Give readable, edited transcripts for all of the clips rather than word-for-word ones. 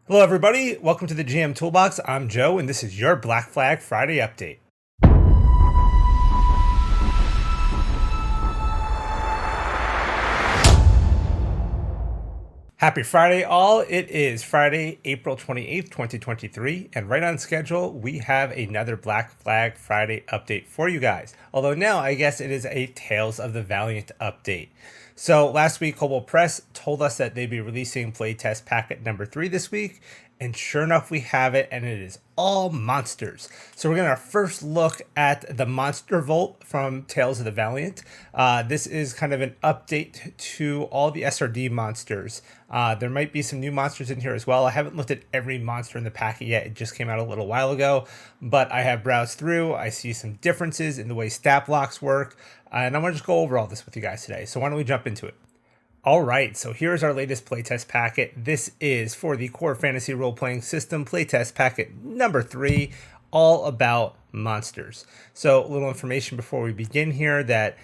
Hello everybody, welcome to the GM Toolbox. I'm Joe and this is your Black Flag Friday update. Happy Friday all. It is Friday, April 28th, 2023, and right on schedule, we have another Black Flag Friday update for you guys. Although now I guess it is a Tales of the Valiant update. So last week, Kobold Press told us that they'd be releasing Playtest Packet number 3 this week, and sure enough, we have it, and it is all monsters. So we're going to first look at the Monster Vault from Tales of the Valiant. This is kind of an update to all the SRD monsters. There might be some new monsters in here as well. I haven't looked at every monster in the packet yet. It just came out a little while ago, but I have browsed through. I see some differences in the way stat blocks work, and I'm going to just go over all this with you guys today. So why don't we jump into it? All right, so here's our latest playtest packet. This is for the Core Fantasy Role-Playing System playtest packet number 3, all about monsters. So a little information before we begin here that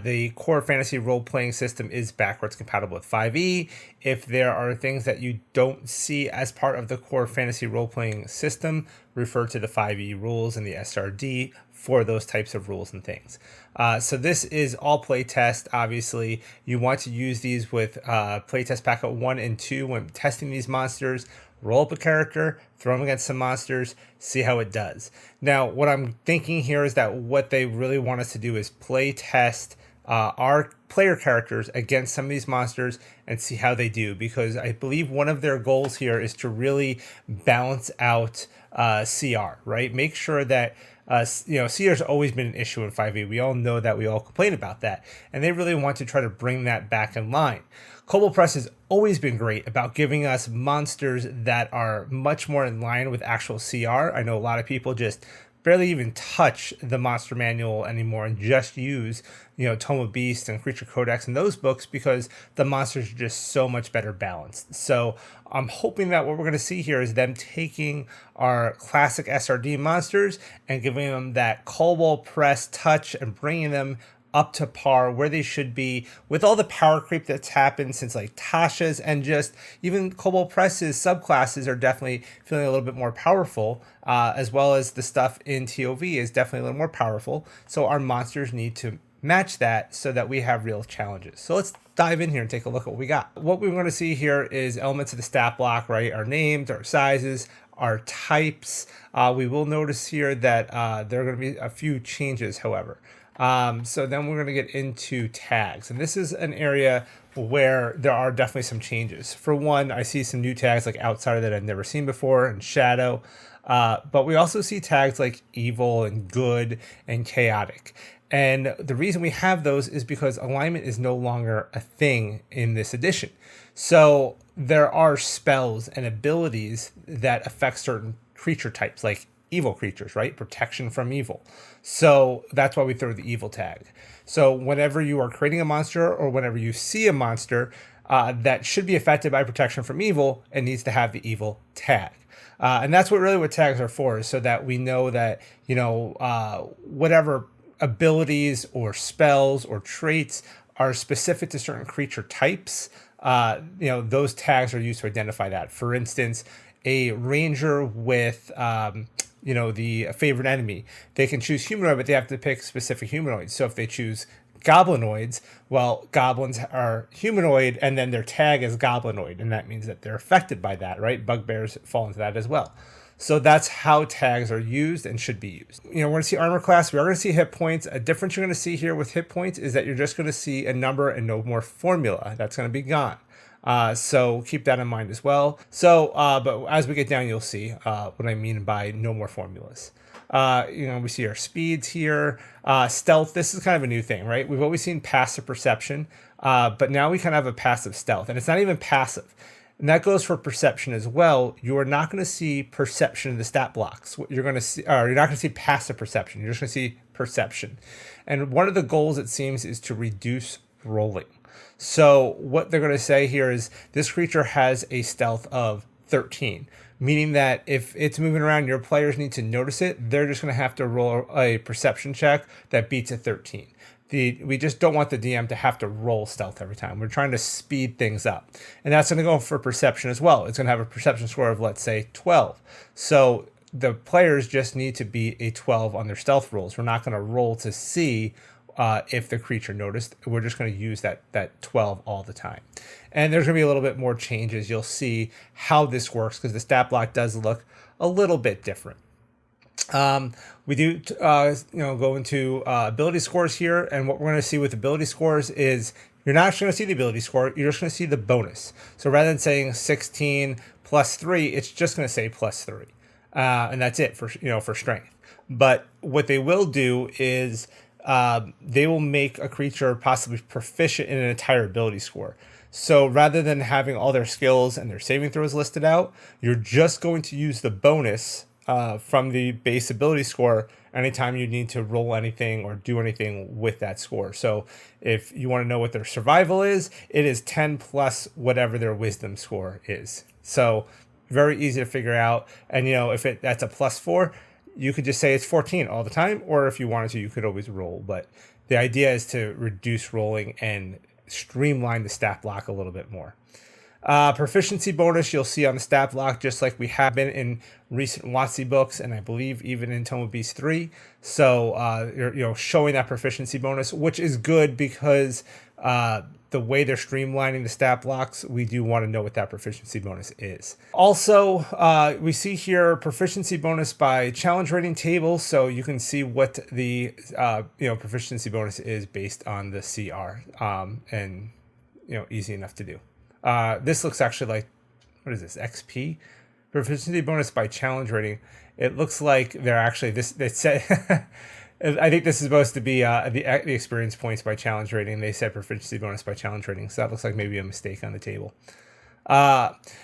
the Core Fantasy Role-Playing System is backwards compatible with 5e. If there are things that you don't see as part of the Core Fantasy Role-Playing System, refer to the 5e rules and the SRD for those types of rules and things. So this is all playtest. Obviously, you want to use these with playtest packet 1 and 2 when testing these monsters. Roll up a character, throw them against some monsters, see how it does. Now, what I'm thinking here is that what they really want us to do is play test our player characters against some of these monsters and see how they do, because I believe one of their goals here is to really balance out CR, right? Make sure that CR's always been an issue in 5e. We all know that, we all complain about that, and they really want to try to bring that back in line. Kobold Press has always been great about giving us monsters that are much more in line with actual CR. I know a lot of people just barely even touch the monster manual anymore and just use, Tome of Beast and Creature Codex and those books because the monsters are just so much better balanced. So I'm hoping that what we're going to see here is them taking our classic SRD monsters and giving them that Kobold Press touch and bringing them up to par where they should be with all the power creep that's happened since like Tasha's, and just even Kobold Press's subclasses are definitely feeling a little bit more powerful, as well as the stuff in TOV is definitely a little more powerful. So our monsters need to match that so that we have real challenges. So let's dive in here and take a look at what we got. What we're going to see here is elements of the stat block, right? Our names, our sizes, our types. We will notice here that there are going to be a few changes, however. So then we're going to get into tags, and this is an area where there are definitely some changes. For one, I see some new tags like Outsider that I've never seen before, and Shadow, but we also see tags like Evil and Good and Chaotic. And the reason we have those is because alignment is no longer a thing in this edition. So there are spells and abilities that affect certain creature types, like evil creatures, right? Protection from evil. So that's why we throw the evil tag. So whenever you are creating a monster or whenever you see a monster that should be affected by protection from evil, it needs to have the evil tag. And that's what tags are for, is so that we know that, whatever abilities or spells or traits are specific to certain creature types, those tags are used to identify that. For instance, a ranger with the favorite enemy, they can choose humanoid, but they have to pick specific humanoids. So if they choose goblinoids, well, goblins are humanoid and then their tag is goblinoid, and that means that they're affected by that, right? Bugbears fall into that as well. So that's how tags are used and should be used. We're going to see armor class. We are going to see hit points. A difference you're going to see here with hit points is that you're just going to see a number and no more formula. That's going to be gone. So keep that in mind as well. So, but as we get down, you'll see what I mean by no more formulas. We see our speeds here. Stealth, this is kind of a new thing, right? We've always seen passive perception, but now we kind of have a passive stealth, and it's not even passive. And that goes for perception as well. You are not going to see perception in the stat blocks. What you're going to see, or you're not going to see passive perception. You're just going to see perception. And one of the goals, it seems, is to reduce rolling. So what they're going to say here is this creature has a stealth of 13, meaning that if it's moving around, your players need to notice it. They're just going to have to roll a perception check that beats a 13. we just don't want the DM to have to roll stealth every time. We're trying to speed things up. And that's going to go for perception as well. It's going to have a perception score of, let's say, 12. So the players just need to beat a 12 on their stealth rolls. We're not going to roll to see if the creature noticed. We're just going to use that 12 all the time. And there's going to be a little bit more changes. You'll see how this works because the stat block does look a little bit different. We do, go into ability scores here, and what we're going to see with ability scores is you're not actually going to see the ability score. You're just going to see the bonus. So rather than saying 16 plus 3, it's just going to say plus 3, and that's it for strength. But what they will do is they will make a creature possibly proficient in an entire ability score. So rather than having all their skills and their saving throws listed out, you're just going to use the bonus from the base ability score anytime you need to roll anything or do anything with that score. So if you want to know what their survival is, it is 10 plus whatever their wisdom score is. So very easy to figure out. And if that's a +4, you could just say it's 14 all the time, or if you wanted to, you could always roll. But the idea is to reduce rolling and streamline the stat block a little bit more. Proficiency bonus you'll see on the stat block, just like we have been in recent WotC books, and I believe even in Tome of Beasts 3. So you're showing that proficiency bonus, which is good because the way they're streamlining the stat blocks, we do want to know what that proficiency bonus is. Also, we see here proficiency bonus by challenge rating table, so you can see what the proficiency bonus is based on the CR, and easy enough to do. This looks actually like, what is this, XP? Proficiency bonus by challenge rating. It looks like they're actually, they said, I think this is supposed to be the experience points by challenge rating. They said proficiency bonus by challenge rating, so that looks like maybe a mistake on the table.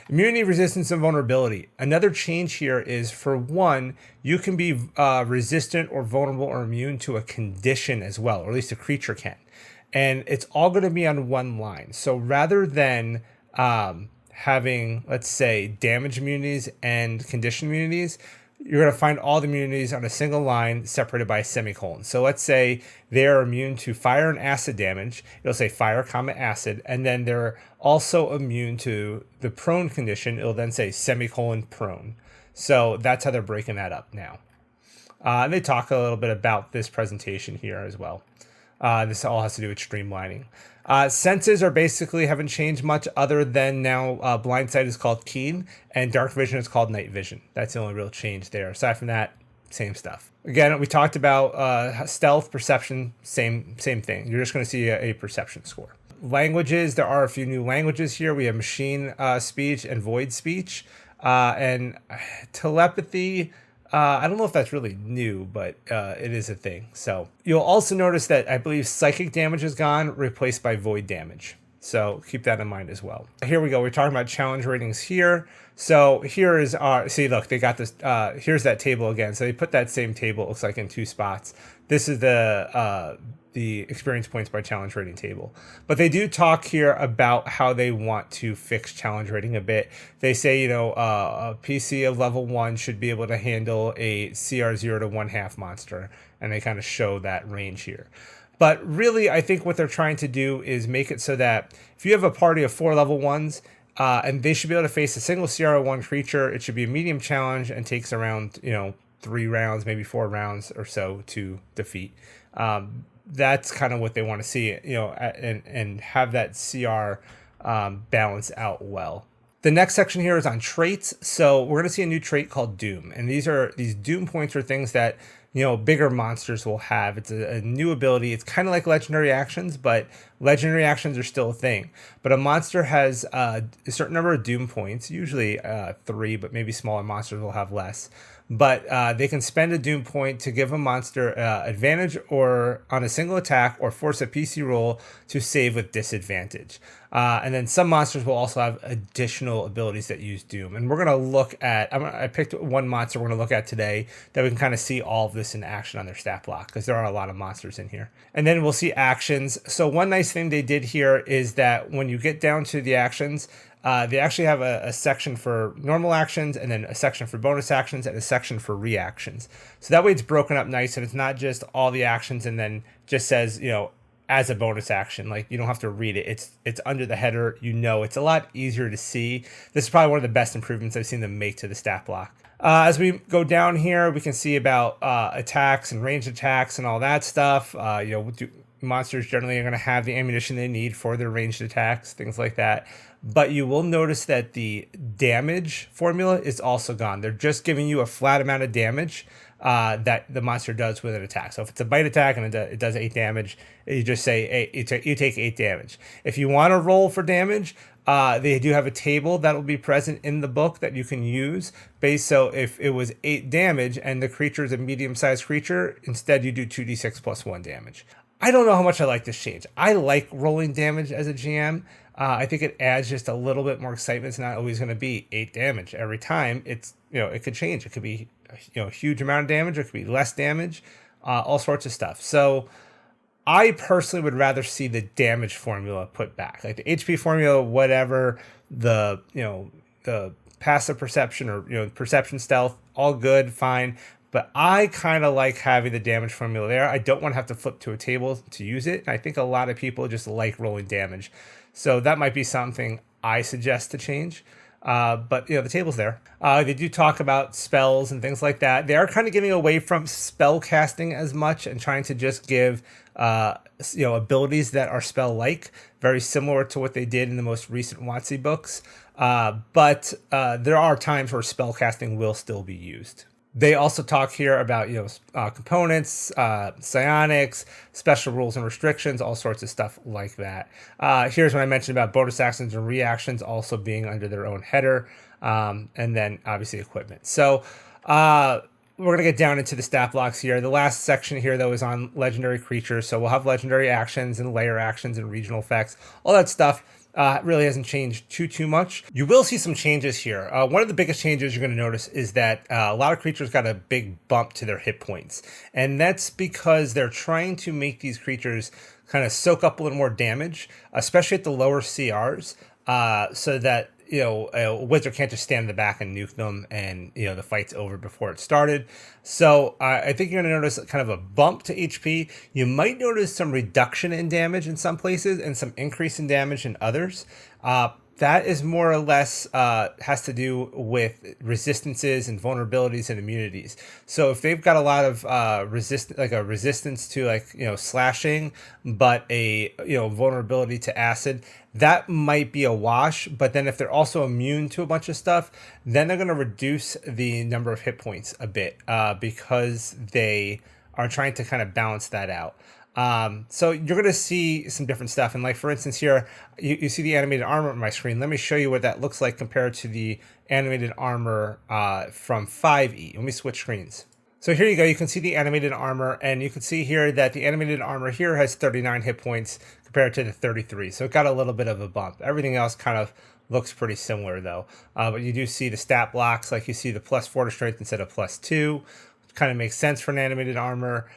Immunity, resistance, and vulnerability. Another change here is, for one, you can be resistant or vulnerable or immune to a condition as well, or at least a creature can. And it's all going to be on one line. So rather than having, let's say, damage immunities and condition immunities, you're going to find all the immunities on a single line separated by a semicolon. So let's say they're immune to fire and acid damage. It'll say fire, acid. And then they're also immune to the prone condition. It'll then say semicolon prone. So that's how they're breaking that up now. And they talk a little bit about this presentation here as well. This all has to do with streamlining. Senses are basically haven't changed much other than now blind sight is called keen and dark vision is called night vision. That's the only real change there. Aside from that, same stuff. Again, we talked about stealth, perception, same thing. You're just going to see a perception score. Languages, there are a few new languages here. We have machine speech and void speech, and telepathy. I don't know if that's really new, but it is a thing. So you'll also notice that I believe psychic damage is gone, replaced by void damage. So keep that in mind as well. Here we go. We're talking about challenge ratings here. So here is our, see, look, they got this, here's that table again. So they put that same table, it looks like, in two spots. This is the experience points by challenge rating table. But they do talk here about how they want to fix challenge rating a bit. They say, a PC of level 1 should be able to handle a CR 0 to 1/2 monster. And they kind of show that range here. But really, I think what they're trying to do is make it so that if you have a party of 4 level 1s, and they should be able to face a single CR1 creature, it should be a medium challenge and takes around, 3 rounds, maybe 4 rounds or so to defeat. That's kind of what they want to see, and have that CR balance out well. The next section here is on traits. So we're going to see a new trait called Doom. And these Doom points are things that, bigger monsters will have. It's a new ability. It's kind of like legendary actions, but legendary actions are still a thing. But a monster has a certain number of Doom points, usually 3, but maybe smaller monsters will have less. But they can spend a Doom point to give a monster advantage or on a single attack, or force a PC roll to save with disadvantage. And then some monsters will also have additional abilities that use Doom. And we're going to look at, I picked one monster we're going to look at today that we can kind of see all of this notice an action on their stat block because there are a lot of monsters in here. And then we'll see actions. So one nice thing they did here is that when you get down to the actions, they actually have a section for normal actions, and then a section for bonus actions, and a section for reactions. So that way it's broken up nice, and it's not just all the actions and then just says, you know, as a bonus action. Like, you don't have to read it. It's under the header. You know, it's a lot easier to see. This is probably one of the best improvements I've seen them make to the stat block. As we go down here, we can see about attacks and ranged attacks and all that stuff. You know, monsters generally are going to have the ammunition they need for their ranged attacks, things like that. But you will notice that the damage formula is also gone. They're just giving you a flat amount of damage that the monster does with an attack. So if it's a bite attack and it does 8 damage, you just say you take 8 damage. If you want to roll for damage, they do have a table that will be present in the book that you can use. So if it was 8 damage and the creature is a medium-sized creature, instead you do 2d6 plus 1 damage. I don't know how much I like this change. I like rolling damage as a GM. I think it adds just a little bit more excitement. It's not always going to be 8 damage every time. It's, you know, it could change. It could be, you know, a huge amount of damage. It could be less damage, all sorts of stuff. So I personally would rather see the damage formula put back, like the HP formula, whatever, the, you know, the passive perception or, you know, perception stealth, all good, fine. But I kind of like having the damage formula there. I don't want to have to flip to a table to use it. I think a lot of people just like rolling damage. So that might be something I suggest to change. But, you know, the table's there. They do talk about spells and things like that. They are kind of getting away from spell casting as much and trying to just give, you know, abilities that are spell-like, very similar to what they did in the most recent WotC books. But there are times where spell casting will still be used. They also talk here about, you know, components, psionics, special rules and restrictions, all sorts of stuff like that. Here's what I mentioned about bonus actions and reactions also being under their own header, and then obviously equipment. So we're going to get down into the stat blocks here. The last section here, though, is on legendary creatures. So we'll have legendary actions and layer actions and regional effects, all that stuff. Really hasn't changed too much. You will see some changes here. One of the biggest changes you're going to notice is that a lot of creatures got a big bump to their hit points. And that's because they're trying to make these creatures kind of soak up a little more damage, especially at the lower CRs, so that, you know, a wizard can't just stand in the back and nuke them and, you know, the fight's over before it started. So I think you're going to notice kind of a bump to HP. You might notice some reduction in damage in some places and some increase in damage in others. That is more or less has to do with resistances and vulnerabilities and immunities. So if they've got a lot of resistance to, like, you know, slashing, but a, you know, vulnerability to acid, that might be a wash. But then if they're also immune to a bunch of stuff, then they're going to reduce the number of hit points a bit because they are trying to kind of balance that out. So you're going to see some different stuff. And like, for instance, here, you see the animated armor on my screen. Let me show you what that looks like compared to the animated armor from 5e. Let me switch screens. So here you go. You can see the animated armor, and you can see here that the animated armor here has 39 hit points compared to the 33. So it got a little bit of a bump. Everything else kind of looks pretty similar, though. But you do see the stat blocks, like you see the +4 to strength instead of +2. Kind of makes sense for an animated armor,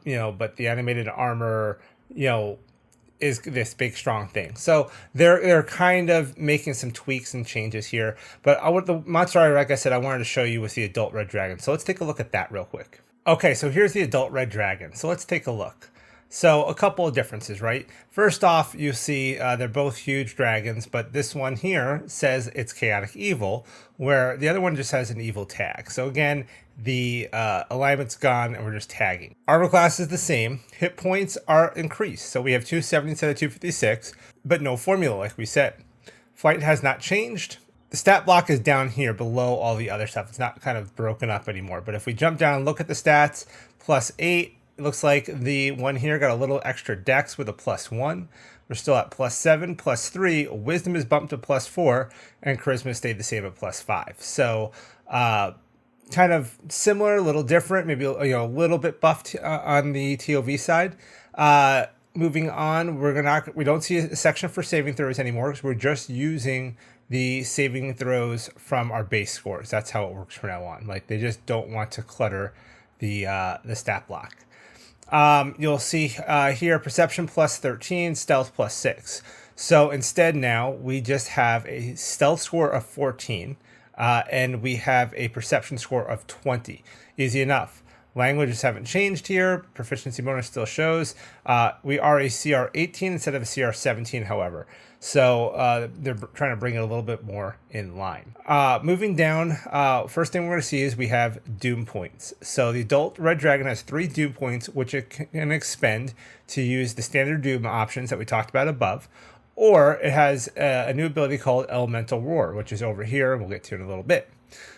you know, but the animated armor, you know, is this big strong thing. So they're kind of making some tweaks and changes here. But the monster, like I said, I wanted to show you was the adult red dragon. So let's take a look at that real quick. Okay, so here's the adult red dragon. So let's take a look. So a couple of differences, right? First off, you see they're both huge dragons, but this one here says it's chaotic evil, where the other one just has an evil tag. So again, the alignment's gone and we're just tagging. Armor class is the same. Hit points are increased. So we have 270 instead of 256, but no formula like we said. Flight has not changed. The stat block is down here below all the other stuff. It's not kind of broken up anymore. But if we jump down and look at the stats, +8, it looks like the one here got a little extra dex with a +1. We're still at +7, +3. Wisdom is bumped to +4, and charisma stayed the same at +5. So kind of similar, a little different, maybe, you know, a little bit buffed on the TOV side. Moving on, we don't see a section for saving throws anymore because we're just using the saving throws from our base scores. That's how it works from now on. Like, they just don't want to clutter the stat block. You'll see here perception plus 13, stealth plus 6. So instead now we just have a stealth score of 14 and we have a perception score of 20. Easy enough. Languages haven't changed here. Proficiency bonus still shows. We are a CR 18 instead of a CR 17, however. So they're trying to bring it a little bit more in line. Moving down, first thing we're going to see is we have Doom points. So the adult Red Dragon has 3 Doom points, which it can expend to use the standard Doom options that we talked about above. Or it has a new ability called Elemental Roar, which is over here, and we'll get to it in a little bit.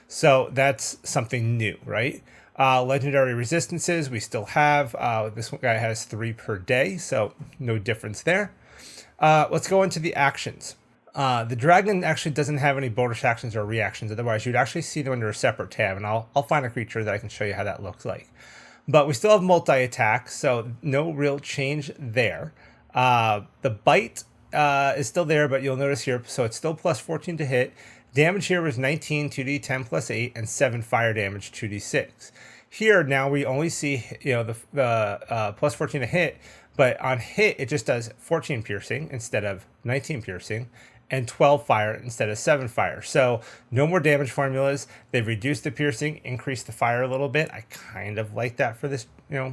So that's something new, right? Legendary resistances we still have. This one guy has 3 per day, so no difference there. Let's go into the actions. The dragon actually doesn't have any bonus actions or reactions. Otherwise, you'd actually see them under a separate tab, and I'll find a creature that I can show you how that looks like. But we still have multi-attack, so no real change there. The bite is still there, but you'll notice here, so it's still plus 14 to hit. Damage here was 19, 2d, 10 plus 8, and 7 fire damage, 2d6. Here, now we only see, the plus 14 to hit, but on hit, it just does 14 piercing instead of 19 piercing, and 12 fire instead of 7 fire. So no more damage formulas. They've reduced the piercing, increased the fire a little bit. I kind of like that for this,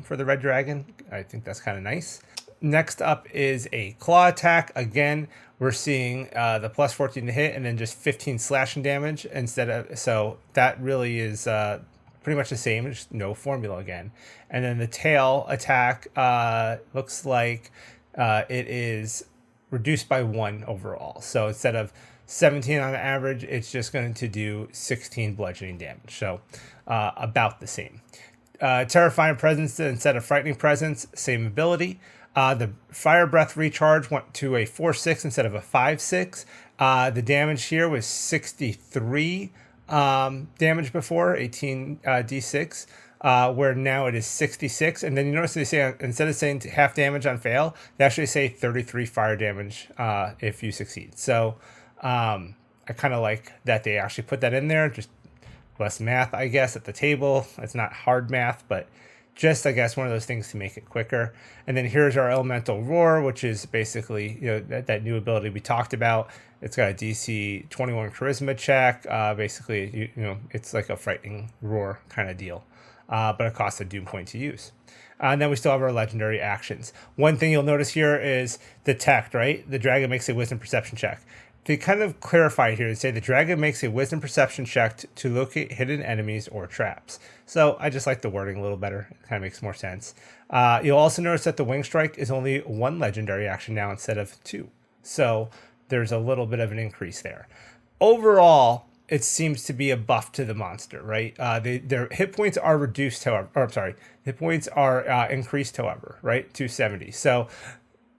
for the Red Dragon. I think that's kind of nice. Next up is a claw attack. Again, we're seeing the plus 14 to hit and then just 15 slashing damage instead of, so that really is pretty much the same, just no formula again. And then the tail attack looks like it is reduced by 1 overall. So instead of 17 on average, it's just going to do 16 bludgeoning damage. So about the same. Terrifying Presence instead of Frightening Presence, same ability. The Fire Breath Recharge went to a 4/6 instead of a 5/6. The damage here was 63 damage before, 18 d6, where now it is 66. And then you notice they say, instead of saying half damage on fail, they actually say 33 fire damage if you succeed. So I kind of like that they actually put that in there. Just less math, I guess, at the table. It's not hard math, but just, I guess, one of those things to make it quicker. And then here's our Elemental Roar, which is basically, that new ability we talked about. It's got a DC 21 Charisma check. Basically, it's like a Frightening Roar kind of deal. But it costs a Doom point to use. And then we still have our legendary actions. One thing you'll notice here is Detect, right? The dragon makes a Wisdom Perception check. They kind of clarify here to say the dragon makes a Wisdom Perception check to locate hidden enemies or traps. So I just like the wording a little better. It kind of makes more sense. You'll also notice that the Wing Strike is only 1 legendary action now instead of 2. So there's a little bit of an increase there. Overall, it seems to be a buff to the monster, right? Their hit points are reduced, however, or I'm sorry, hit points are increased, however, right? 270. So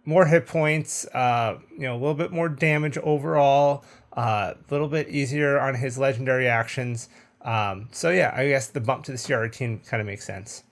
more hit points, a little bit more damage overall, a little bit easier on his legendary actions. So yeah, I guess the bump to the CR18 kind of makes sense.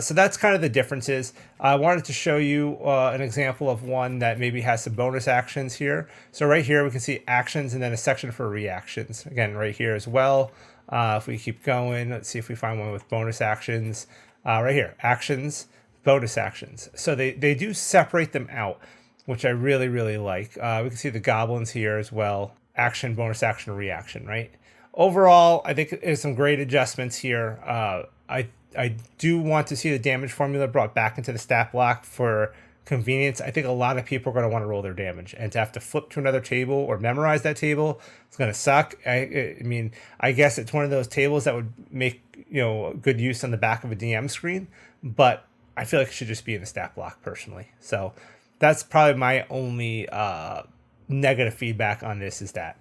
So that's kind of the differences. I wanted to show you an example of one that maybe has some bonus actions here. So right here we can see actions and then a section for reactions. Again, right here as well. If we keep going, let's see if we find one with bonus actions. Right here, actions, bonus actions. So they do separate them out, which I really, really like. We can see the goblins here as well. Action, bonus action, reaction, right? Overall, I think there's some great adjustments here. I do want to see the damage formula brought back into the stat block for convenience. I think a lot of people are going to want to roll their damage, and to have to flip to another table or memorize that table, it's going to suck. I mean, I guess it's one of those tables that would make good use on the back of a DM screen, but I feel like it should just be in the stat block personally. So that's probably my only negative feedback on this is that.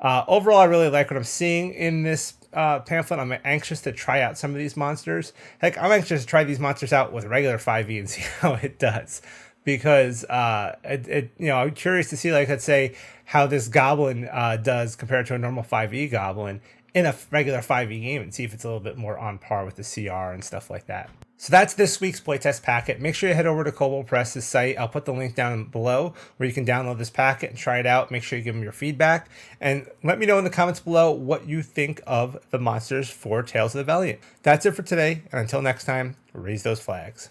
Overall, I really like what I'm seeing in this pamphlet. I'm anxious to try out some of these monsters. Heck, I'm anxious to try these monsters out with regular 5e and see how it does. Because I'm curious to see, like, let's say, how this goblin does compared to a normal 5e goblin in a regular 5e game, and see if it's a little bit more on par with the CR and stuff like that. So that's this week's playtest packet. Make sure you head over to Kobold Press's site. I'll put the link down below where you can download this packet and try it out. Make sure you give them your feedback and let me know in the comments below what you think of the monsters for Tales of the Valiant. That's it for today, and until next time, raise those flags.